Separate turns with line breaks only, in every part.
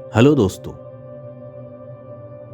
Hello दोस्तों।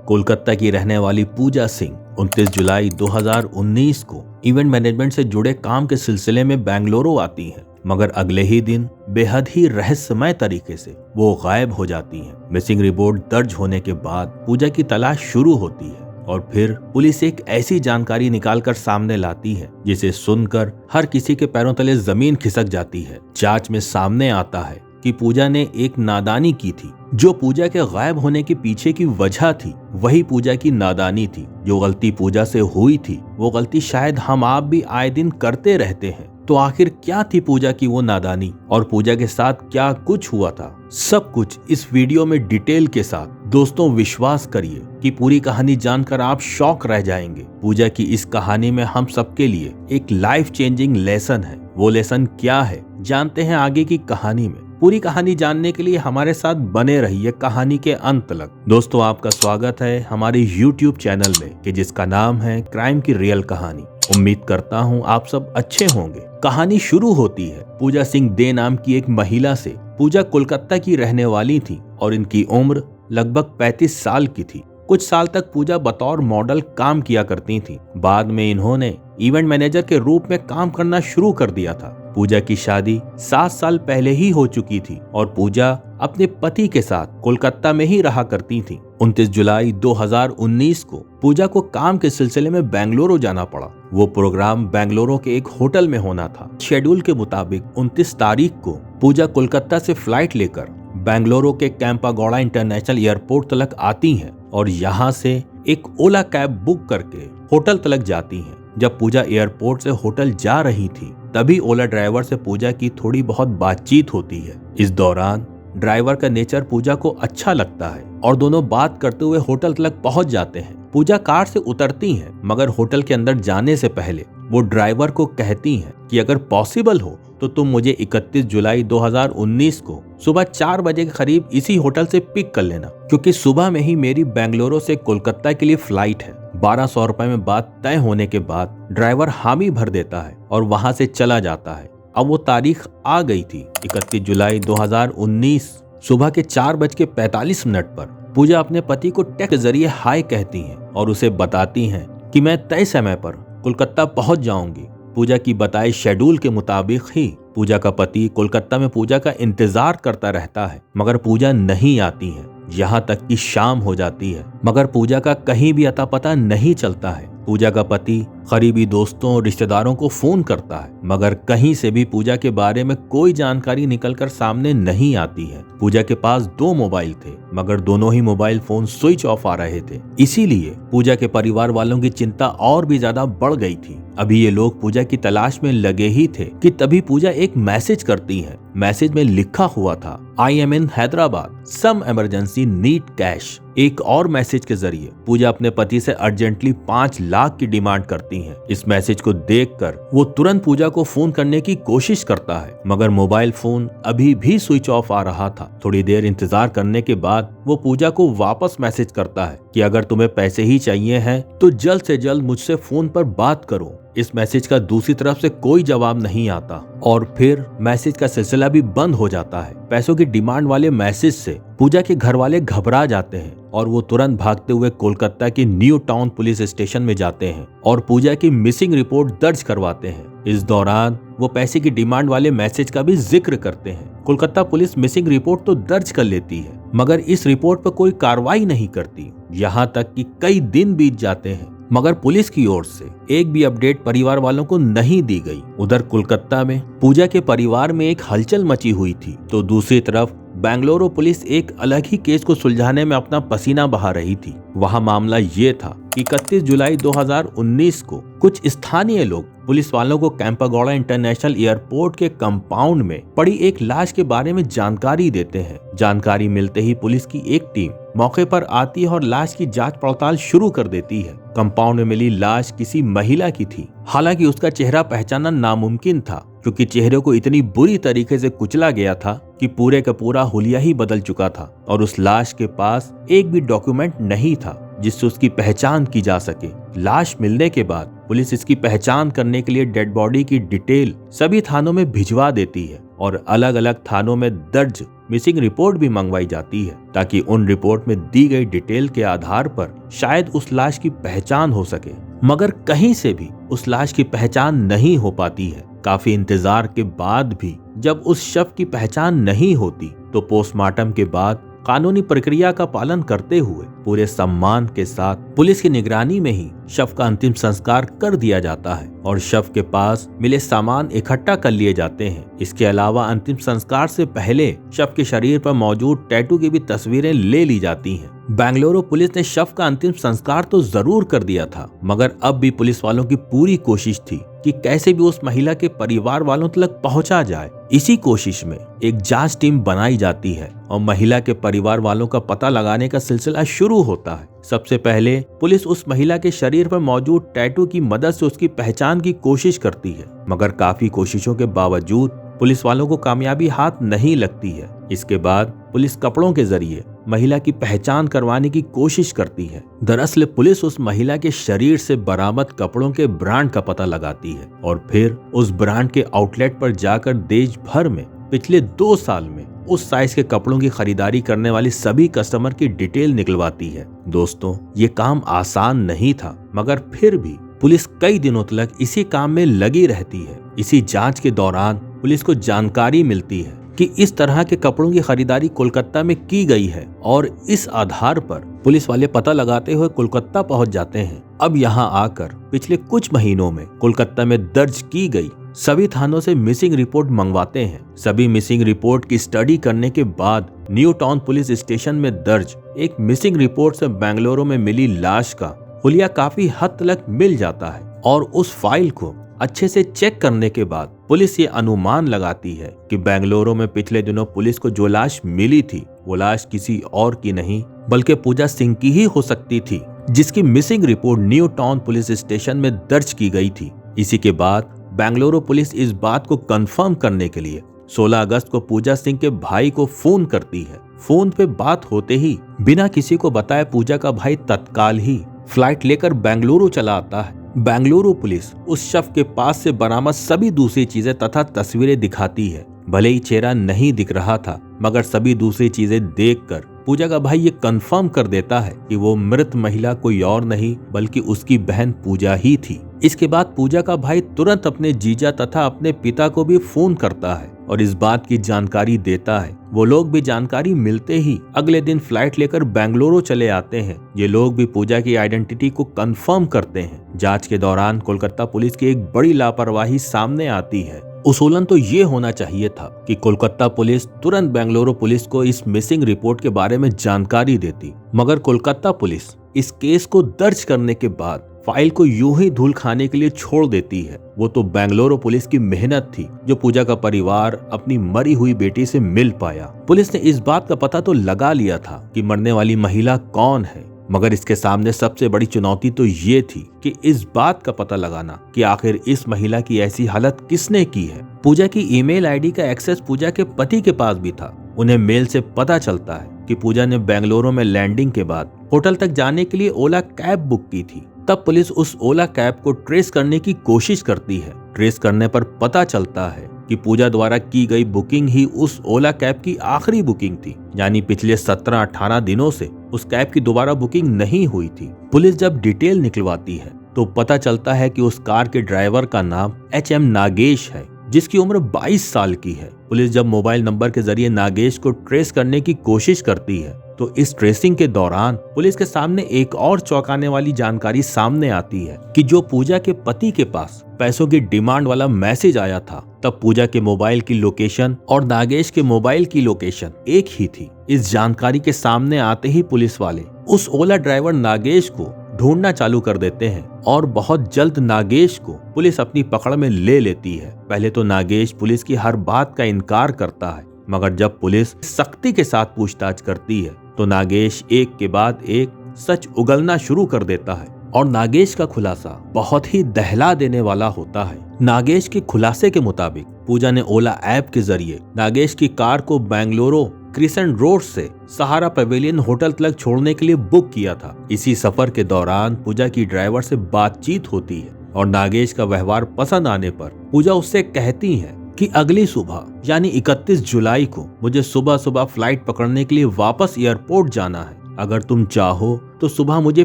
कोलकाता की रहने वाली पूजा सिंह 29 जुलाई 2019 को इवेंट मैनेजमेंट से जुड़े काम के सिलसिले में बेंगलुरु आती हैं, मगर अगले ही दिन बेहद ही रहस्यमय तरीके से वो गायब हो जाती हैं। मिसिंग रिपोर्ट दर्ज होने के बाद पूजा की तलाश शुरू होती है और फिर पुलिस एक ऐसी जानकारी निकालकर सामने लाती है जिसे सुनकर हर किसी के पैरों तले जमीन खिसक जाती है। जांच में सामने आता है कि पूजा ने एक नादानी की थी। जो पूजा के गायब होने के पीछे की वजह थी वही पूजा की नादानी थी। जो गलती पूजा से हुई थी वो गलती शायद हम आप भी आए दिन करते रहते हैं। तो आखिर क्या थी पूजा की वो नादानी और पूजा के साथ क्या कुछ हुआ था, सब कुछ इस वीडियो में डिटेल के साथ। दोस्तों विश्वास करिए कि पूरी कहानी जानकर आप शॉक रह जाएंगे। पूजा की इस कहानी में हम सबके लिए एक लाइफ चेंजिंग लेसन है। वो लेसन क्या है जानते हैं आगे की कहानी में। पूरी कहानी जानने के लिए हमारे साथ बने रहिए कहानी के अंत तक। दोस्तों आपका स्वागत है हमारे YouTube चैनल में कि जिसका नाम है क्राइम की रियल कहानी। उम्मीद करता हूँ आप सब अच्छे होंगे। कहानी शुरू होती है पूजा सिंह दे नाम की एक महिला से। पूजा कोलकाता की रहने वाली थी और इनकी उम्र लगभग 35 साल की थी। कुछ साल तक पूजा बतौर मॉडल काम किया करती थी। बाद में इन्होंने इवेंट मैनेजर के रूप में काम करना शुरू कर दिया था। पूजा की शादी 7 साल पहले ही हो चुकी थी और पूजा अपने पति के साथ कोलकाता में ही रहा करती थी। 29 जुलाई 2019 को पूजा को काम के सिलसिले में बेंगलुरु जाना पड़ा। वो प्रोग्राम बेंगलुरु के एक होटल में होना था। शेड्यूल के मुताबिक 29 तारीख को पूजा कोलकाता से फ्लाइट लेकर बेंगलुरु के कैंपागौड़ा इंटरनेशनल एयरपोर्ट तक आती हैं और यहाँ से एक ओला कैब बुक करके होटल तक जाती हैं। जब पूजा एयरपोर्ट से होटल जा रही थी तभी ओला ड्राइवर से पूजा की थोड़ी बहुत बातचीत होती है। इस दौरान ड्राइवर का नेचर पूजा को अच्छा लगता है और दोनों बात करते हुए होटल तक पहुंच जाते हैं। पूजा कार से उतरती हैं मगर होटल के अंदर जाने से पहले वो ड्राइवर को कहती हैं कि अगर पॉसिबल हो तो तुम मुझे 31 जुलाई 2019 को सुबह 4 बजे के करीब इसी होटल से पिक कर लेना, क्योंकि सुबह में ही मेरी बेंगलुरु से कोलकाता के लिए फ्लाइट है। 1200 रुपए में बात तय होने के बाद ड्राइवर हामी भर देता है और वहां से चला जाता है। अब वो तारीख आ गई थी 31 जुलाई 2019 सुबह के 4:45 पर। पूजा अपने पति को टेक्स्ट के जरिए हाय कहती हैं और उसे बताती हैं कि मैं तय समय पर कोलकाता पहुंच जाऊंगी। पूजा की बताए शेड्यूल के मुताबिक ही पूजा का पति कोलकाता में पूजा का इंतजार करता रहता है, मगर पूजा नहीं आती है। यहाँ तक कि शाम हो जाती है मगर पूजा का कहीं भी अता पता नहीं चलता है। पूजा का पति करीबी दोस्तों और रिश्तेदारों को फोन करता है मगर कहीं से भी पूजा के बारे में कोई जानकारी निकलकर सामने नहीं आती है। पूजा के पास 2 मोबाइल थे मगर दोनों ही मोबाइल फोन स्विच ऑफ आ रहे थे। इसीलिए पूजा के परिवार वालों की चिंता और भी ज्यादा बढ़ गई थी। अभी ये लोग पूजा की तलाश में लगे ही थे कि तभी पूजा एक मैसेज करती है। मैसेज में लिखा हुआ था I am in Hyderabad, some emergency need cash. एक और मैसेज के जरिए पूजा अपने पति से अर्जेंटली 5 लाख की डिमांड करती है। इस मैसेज को देखकर वो तुरंत पूजा को फोन करने की कोशिश करता है मगर मोबाइल फोन अभी भी स्विच ऑफ आ रहा था। थोड़ी देर इंतजार करने के बाद वो पूजा को वापस मैसेज करता है कि अगर तुम्हें पैसे ही चाहिए हैं तो जल्द से जल्द मुझसे फोन पर बात करो। इस मैसेज का दूसरी तरफ से कोई जवाब नहीं आता और फिर मैसेज का सिलसिला भी बंद हो जाता है। पैसों की डिमांड वाले मैसेज से पूजा के घर वाले घबरा जाते हैं और वो तुरंत भागते हुए कोलकाता के न्यू टाउन पुलिस स्टेशन में जाते हैं और पूजा की मिसिंग रिपोर्ट दर्ज करवाते हैं। इस दौरान वो पैसे की डिमांड वाले मैसेज का भी जिक्र करते हैं। कोलकाता पुलिस मिसिंग रिपोर्ट तो दर्ज कर लेती है मगर इस रिपोर्ट पर कोई कार्रवाई नहीं करती। यहाँ तक कि कई दिन बीत जाते हैं मगर पुलिस की ओर से एक भी अपडेट परिवार वालों को नहीं दी गई। उधर कोलकाता में पूजा के परिवार में एक हलचल मची हुई थी तो दूसरी तरफ बेंगलुरु पुलिस एक अलग ही केस को सुलझाने में अपना पसीना बहा रही थी। वहां मामला ये था कि 31 जुलाई 2019 को कुछ स्थानीय लोग पुलिस वालों को कैंपागौड़ा इंटरनेशनल एयरपोर्ट के कंपाउंड में पड़ी एक लाश के बारे में जानकारी देते हैं। जानकारी मिलते ही पुलिस की एक टीम मौके पर आती है और लाश की जांच पड़ताल शुरू कर देती है। कंपाउंड में मिली लाश किसी महिला की थी। हालांकि उसका चेहरा पहचानना नामुमकिन था क्योंकि चेहरे को इतनी बुरी तरीके से कुचला गया था कि पूरे का पूरा हुलिया ही बदल चुका था और उस लाश के पास एक भी डॉक्यूमेंट नहीं था जिससे उसकी पहचान की जा सके। लाश मिलने के बाद पुलिस इसकी पहचान करने के लिए डेड बॉडी की डिटेल सभी थानों में भिजवा देती है और अलग अलग थानों में दर्ज मिसिंग रिपोर्ट भी मंगवाई जाती है ताकि उन रिपोर्ट में दी गई डिटेल के आधार पर शायद उस लाश की पहचान हो सके। मगर कहीं से भी उस लाश की पहचान नहीं हो पाती है। काफी इंतजार के बाद भी जब उस शव की पहचान नहीं होती तो पोस्टमार्टम के बाद कानूनी प्रक्रिया का पालन करते हुए पूरे सम्मान के साथ पुलिस की निगरानी में ही शव का अंतिम संस्कार कर दिया जाता है और शव के पास मिले सामान इकट्ठा कर लिए जाते हैं। इसके अलावा अंतिम संस्कार से पहले शव के शरीर पर मौजूद टैटू की भी तस्वीरें ले ली जाती हैं। बेंगलुरु पुलिस ने शव का अंतिम संस्कार तो जरूर कर दिया था, मगर अब भी पुलिस वालों की पूरी कोशिश थी कि कैसे भी उस महिला के परिवार वालों तक पहुंचा जाए। इसी कोशिश में एक जांच टीम बनाई जाती है और महिला के परिवार वालों का पता लगाने का सिलसिला शुरू होता है। सबसे पहले पुलिस उस महिला के शरीर पर मौजूद टैटू की मदद से उसकी पहचान की कोशिश करती है, मगर काफी कोशिशों के बावजूद पुलिस वालों को कामयाबी हाथ नहीं लगती है। इसके बाद पुलिस कपड़ों के जरिए महिला की पहचान करवाने की कोशिश करती है। दरअसल पुलिस उस महिला के शरीर से बरामद कपड़ों के ब्रांड का पता लगाती है और फिर उस ब्रांड के आउटलेट पर जाकर देश भर में पिछले 2 साल में उस साइज के कपड़ों की खरीदारी करने वाली सभी कस्टमर की डिटेल निकलवाती है। दोस्तों, ये काम आसान नहीं था, मगर फिर भी पुलिस कई दिनों तक इसी काम में लगी रहती है। इसी जांच के दौरान पुलिस को जानकारी मिलती है कि इस तरह के कपड़ों की खरीदारी कोलकाता में की गई है और इस आधार पर पुलिस वाले पता लगाते हुए कोलकाता पहुंच जाते हैं। अब यहां आकर पिछले कुछ महीनों में कोलकाता में दर्ज की गई सभी थानों से मिसिंग रिपोर्ट मंगवाते हैं। सभी मिसिंग रिपोर्ट की स्टडी करने के बाद न्यू टाउन पुलिस स्टेशन में दर्ज एक मिसिंग रिपोर्ट से बेंगलुरु में मिली लाश का हुलिया काफी हद तक मिल जाता है और उस फाइल को अच्छे से चेक करने के बाद पुलिस ये अनुमान लगाती है कि बेंगलुरु में पिछले दिनों पुलिस को जो लाश मिली थी वो लाश किसी और की नहीं बल्कि पूजा सिंह की ही हो सकती थी, जिसकी missing report new town police station में दर्ज की गई थी। इसी के बाद बेंगलुरु पुलिस इस बात को कंफर्म करने के लिए 16 अगस्त को पूजा सिंह के भाई को फोन करती है। फोन पे बात होते ही बिना किसी को बताए पूजा का भाई तत्काल ही फ्लाइट लेकर बेंगलुरु चला आता है। बेंगलुरु पुलिस उस शव के पास से बरामद सभी दूसरी चीजें तथा तस्वीरें दिखाती है। भले ही चेहरा नहीं दिख रहा था, मगर सभी दूसरी चीजें देखकर पूजा का भाई ये कंफर्म कर देता है कि वो मृत महिला कोई और नहीं बल्कि उसकी बहन पूजा ही थी। इसके बाद पूजा का भाई तुरंत अपने जीजा तथा अपने पिता को भी फोन करता है और इस बात की जानकारी देता है। वो लोग भी जानकारी मिलते ही अगले दिन फ्लाइट लेकर बेंगलुरु चले आते हैं। ये लोग भी पूजा की आइडेंटिटी को कंफर्म करते हैं। जांच के दौरान कोलकाता पुलिस की एक बड़ी लापरवाही सामने आती है। उसूलन तो ये होना चाहिए था कि कोलकाता पुलिस तुरंत बेंगलुरु पुलिस को इस मिसिंग रिपोर्ट के बारे में जानकारी देती, मगर कोलकाता पुलिस इस केस को दर्ज करने के बाद फाइल को यूं ही धूल खाने के लिए छोड़ देती है। वो तो बेंगलुरु पुलिस की मेहनत थी जो पूजा का परिवार अपनी मरी हुई बेटी से मिल पाया। पुलिस ने इस बात का पता तो लगा लिया था कि मरने वाली महिला कौन है, मगर इसके सामने सबसे बड़ी चुनौती तो ये थी कि इस बात का पता लगाना कि आखिर इस महिला की ऐसी हालत किसने की है। पूजा की ईमेल आईडी का एक्सेस पूजा के पति के पास भी था। उन्हें मेल से पता चलता है कि पूजा ने बेंगलुरु में लैंडिंग के बाद होटल तक जाने के लिए ओला कैब बुक की थी। तब पुलिस उस ओला कैब को ट्रेस करने की कोशिश करती है। ट्रेस करने पर पता चलता है कि पूजा द्वारा की गई बुकिंग ही उस ओला कैब की आखिरी बुकिंग थी, यानी पिछले 17-18 दिनों से उस कैब की दोबारा बुकिंग नहीं हुई थी। पुलिस जब डिटेल निकलवाती है तो पता चलता है कि उस कार के ड्राइवर का नाम HM नागेश है, जिसकी उम्र 22 साल की है। पुलिस जब मोबाइल नंबर के जरिए नागेश को ट्रेस करने की कोशिश करती है तो इस ट्रेसिंग के दौरान पुलिस के सामने एक और चौंकाने वाली जानकारी सामने आती है कि जो पूजा के पति के पास पैसों की डिमांड वाला मैसेज आया था, तब पूजा के मोबाइल की लोकेशन और नागेश के मोबाइल की लोकेशन एक ही थी। इस जानकारी के सामने आते ही पुलिस वाले उस ओला ड्राइवर नागेश को ढूंढना चालू कर देते हैं और बहुत जल्द नागेश को पुलिस अपनी पकड़ में ले लेती है। पहले तो नागेश पुलिस की हर बात का इनकार करता है, मगर जब पुलिस सख्ती के साथ पूछताछ करती है तो नागेश एक के बाद एक सच उगलना शुरू कर देता है और नागेश का खुलासा बहुत ही दहला देने वाला होता है। नागेश के खुलासे के मुताबिक पूजा ने ओला ऐप के जरिए नागेश की कार को बेंगलुरु क्रिसेंट रोड से सहारा पवेलियन होटल तक छोड़ने के लिए बुक किया था। इसी सफर के दौरान पूजा की ड्राइवर से बातचीत होती है और नागेश का व्यवहार पसंद आने पर पूजा उससे कहती है कि अगली सुबह यानी 31 जुलाई को मुझे सुबह सुबह फ्लाइट पकड़ने के लिए वापस एयरपोर्ट जाना है। अगर तुम चाहो तो सुबह मुझे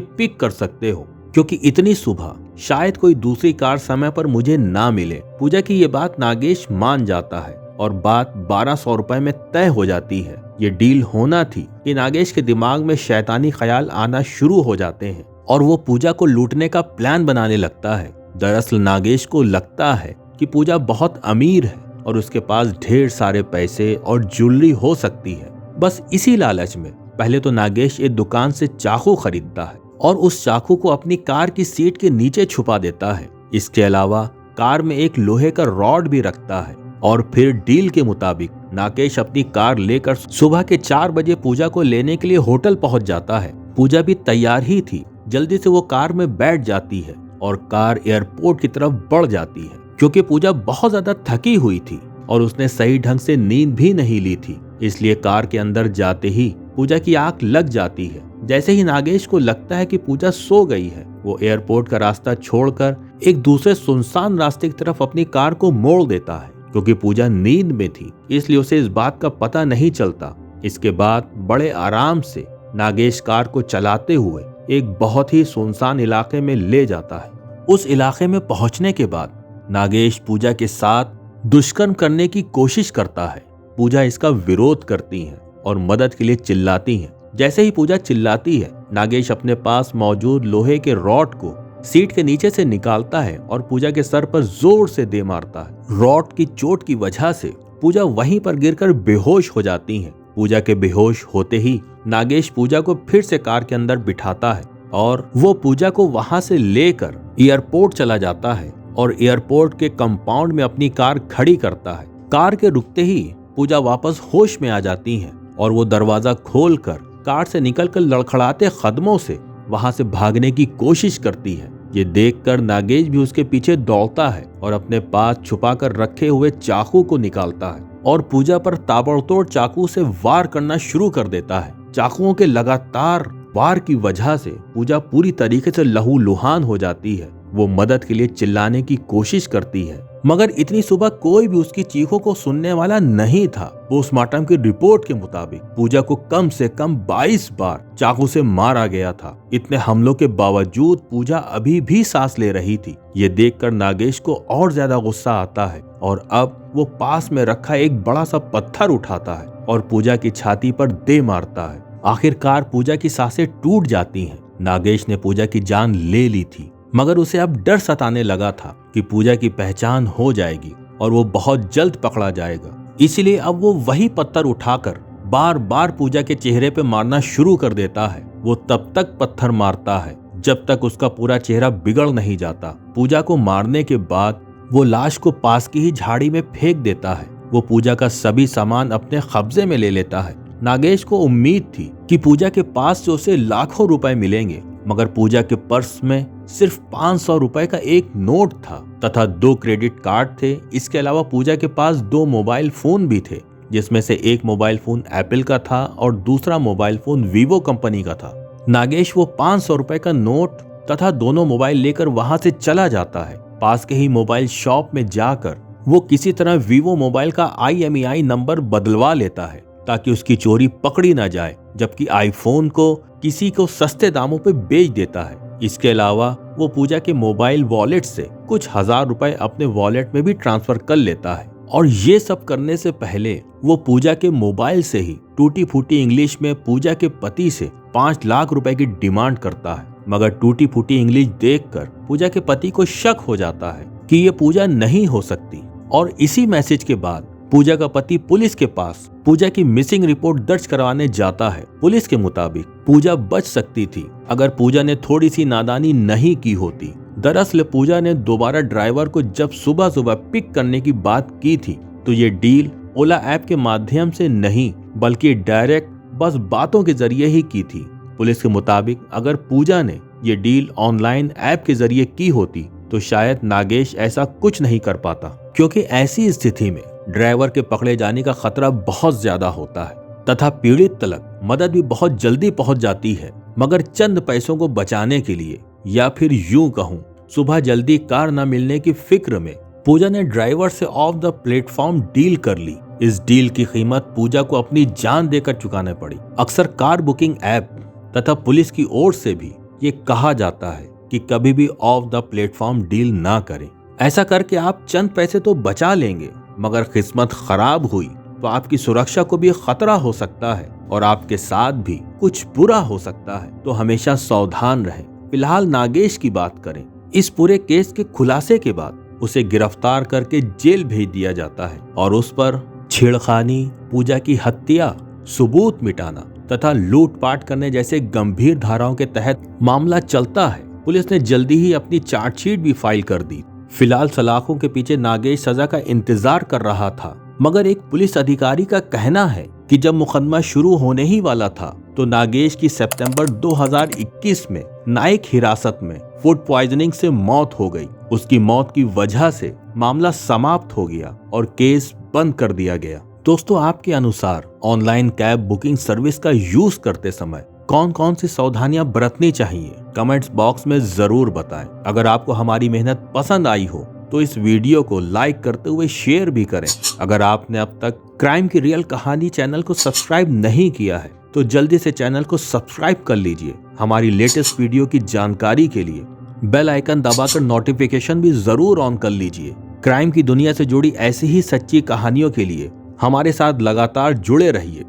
पिक कर सकते हो, क्योंकि इतनी सुबह शायद कोई दूसरी कार समय पर मुझे ना मिले। पूजा की ये बात नागेश मान जाता है और बात 1200 रुपए में तय हो जाती है। ये डील होना थी कि नागेश के दिमाग में शैतानी ख्याल आना शुरू हो जाते हैं और वो पूजा को लूटने का प्लान बनाने लगता है। दरअसल नागेश को लगता है कि पूजा बहुत अमीर है और उसके पास ढेर सारे पैसे और ज्वेलरी हो सकती है। बस इसी लालच में पहले तो नागेश एक दुकान से चाकू खरीदता है और उस चाकू को अपनी कार की सीट के नीचे छुपा देता है। इसके अलावा कार में एक लोहे का रॉड भी रखता है और फिर डील के मुताबिक नागेश अपनी कार लेकर सुबह के 4 बजे पूजा को लेने के लिए होटल पहुंच जाता है। पूजा भी तैयार ही थी। जल्दी से वो कार में बैठ जाती है और कार एयरपोर्ट की तरफ बढ़ जाती है। क्योंकि पूजा बहुत ज्यादा थकी हुई थी और उसने सही ढंग से नींद भी नहीं ली थी, इसलिए कार के अंदर जाते ही पूजा की आंख लग जाती है। जैसे ही नागेश को लगता है कि पूजा सो गई है, वो एयरपोर्ट का रास्ता छोड़कर एक दूसरे सुनसान रास्ते की तरफ अपनी कार को मोड़ देता है। क्योंकि पूजा नींद में थी, इसलिए उसे इस बात का पता नहीं चलता। इसके बाद बड़े आराम से नागेश कार को चलाते हुए एक बहुत ही सुनसान इलाके में ले जाता है। उस इलाके में पहुंचने के बाद नागेश पूजा के साथ दुष्कर्म करने की कोशिश करता है। पूजा इसका विरोध करती है और मदद के लिए चिल्लाती है। जैसे ही पूजा चिल्लाती है, नागेश अपने पास मौजूद लोहे के रॉड को सीट के नीचे से निकालता है और पूजा के सर पर जोर से दे मारता है। रॉड की चोट की वजह से पूजा वहीं पर गिरकर बेहोश हो जाती हैं। पूजा के बेहोश होते ही नागेश पूजा को फिर से कार के अंदर बिठाता है और वो पूजा को वहां से लेकर एयरपोर्ट चला जाता है और एयरपोर्ट के कंपाउंड में अपनी कार खड़ी करता है। कार के रुकते ही पूजा वापस होश में आ जाती है और वो दरवाजा खोलकर कार से निकलकर लड़खड़ाते कदमों से वहां से भागने की कोशिश करती है। ये देखकर नागेश भी उसके पीछे दौड़ता है और अपने पास छुपाकर रखे हुए चाकू को निकालता है और पूजा पर ताबड़तोड़ चाकू से वार करना शुरू कर देता है। चाकुओं के लगातार वार की वजह से पूजा पूरी तरीके से लहूलुहान हो जाती है। वो मदद के लिए चिल्लाने की कोशिश करती है, मगर इतनी सुबह कोई भी उसकी चीखों को सुनने वाला नहीं था। पोस्टमार्टम की रिपोर्ट के मुताबिक पूजा को कम से कम 22 बार चाकू से मारा गया था। इतने हमलों के बावजूद पूजा अभी भी सांस ले रही थी। ये देखकर नागेश को और ज्यादा गुस्सा आता है और अब वो पास में रखा एक बड़ा सा पत्थर उठाता है और पूजा की छाती पर दे मारता है। आखिरकार पूजा की सांसें टूट जाती हैं। नागेश ने पूजा की जान ले ली थी, मगर उसे अब डर सताने लगा था कि पूजा की पहचान हो जाएगी और वो बहुत जल्द पकड़ा जाएगा। इसलिए अब वो वही पत्थर उठाकर बार बार पूजा के चेहरे पे मारना शुरू कर देता है। वो तब तक पत्थर मारता है जब तक उसका पूरा चेहरा बिगड़ नहीं जाता। पूजा को मारने के बाद वो लाश को पास की ही झाड़ी में फेंक देता है। वो पूजा का सभी सामान अपने कब्जे में ले लेता है। नागेश को उम्मीद थी कि पूजा के पास से उसे लाखों रुपए मिलेंगे, मगर पूजा के पर्स में सिर्फ 500 रुपए का एक नोट था तथा 2 क्रेडिट कार्ड थे। इसके अलावा पूजा के पास 2 मोबाइल फोन भी थे, जिसमें से एक मोबाइल फोन एप्पल का था और दूसरा मोबाइल फोन वीवो कंपनी का था। नागेश वो 500 रुपए का नोट तथा दोनों मोबाइल लेकर वहां से चला जाता है। पास के ही मोबाइल शॉप में जाकर वो किसी तरह वीवो मोबाइल का IMEI नंबर बदलवा लेता है ताकि उसकी चोरी पकड़ी ना जाए, जबकि आईफोन को किसी को सस्ते दामों पे बेच देता है। इसके अलावा वो पूजा के मोबाइल वॉलेट से कुछ 1000 रुपए अपने वॉलेट में भी ट्रांसफर कर लेता है। और ये सब करने से पहले वो पूजा के मोबाइल से ही टूटी फूटी इंग्लिश में पूजा के पति से 5 लाख रुपए की डिमांड करता है। मगर टूटी फूटी इंग्लिश देखकर पूजा के पति को शक हो जाता है कि ये पूजा नहीं हो सकती और इसी मैसेज के बाद पूजा का पति पुलिस के पास पूजा की मिसिंग रिपोर्ट दर्ज करवाने जाता है। पुलिस के मुताबिक पूजा बच सकती थी अगर पूजा ने थोड़ी सी नादानी नहीं की होती। दरअसल पूजा ने दोबारा ड्राइवर को जब सुबह सुबह पिक करने की बात की थी तो ये डील ओला ऐप के माध्यम से नहीं बल्कि डायरेक्ट बस बातों के जरिए ही की थी। पुलिस के मुताबिक अगर पूजा ने ये डील ऑनलाइन ऐप के जरिए की होती तो शायद नागेश ऐसा कुछ नहीं कर पाता, क्योंकि ऐसी स्थिति में ड्राइवर के पकड़े जाने का खतरा बहुत ज्यादा होता है तथा पीड़ित तक मदद भी बहुत जल्दी पहुंच जाती है। मगर चंद पैसों को बचाने के लिए, या फिर यूं कहूं सुबह जल्दी कार न मिलने की फिक्र में, पूजा ने ड्राइवर से ऑफ द प्लेटफॉर्म डील कर ली। इस डील की कीमत पूजा को अपनी जान देकर चुकाने पड़ी। अक्सर कार बुकिंग ऐप तथा पुलिस की ओर से भी ये कहा जाता है कि कभी भी ऑफ द प्लेटफॉर्म डील ना करें। ऐसा करके आप चंद पैसे तो बचा लेंगे, मगर किस्मत खराब हुई तो आपकी सुरक्षा को भी खतरा हो सकता है और आपके साथ भी कुछ बुरा हो सकता है। तो हमेशा सावधान रहें। फिलहाल नागेश की बात करें। इस पूरे केस के खुलासे के बाद उसे गिरफ्तार करके जेल भेज दिया जाता है और उस पर छेड़खानी, पूजा की हत्या, सबूत मिटाना तथा लूटपाट करने जैसे गंभीर धाराओं के तहत मामला चलता है। पुलिस ने जल्दी ही अपनी चार्जशीट भी फाइल कर दी। फिलहाल सलाखों के पीछे नागेश सजा का इंतजार कर रहा था, मगर एक पुलिस अधिकारी का कहना है कि जब मुकदमा शुरू होने ही वाला था तो नागेश की सितंबर 2021 में न्यायिक हिरासत में फूड पॉइजनिंग से मौत हो गई। उसकी मौत की वजह से मामला समाप्त हो गया और केस बंद कर दिया गया। दोस्तों, आपके अनुसार ऑनलाइन कैब बुकिंग सर्विस का यूज करते समय कौन कौन सी सावधानियां बरतनी चाहिए? कमेंट्स बॉक्स में जरूर बताएं। अगर आपको हमारी मेहनत पसंद आई हो तो इस वीडियो को लाइक करते हुए शेयर भी करें। अगर आपने अब तक क्राइम की रियल कहानी चैनल को सब्सक्राइब नहीं किया है तो जल्दी से चैनल को सब्सक्राइब कर लीजिए। हमारी लेटेस्ट वीडियो की जानकारी के लिए बेल आइकन दबाकर नोटिफिकेशन भी जरूर ऑन कर लीजिए। क्राइम की दुनिया से जुड़ी ऐसी ही सच्ची कहानियों के लिए हमारे साथ लगातार जुड़े रहिए।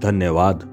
धन्यवाद।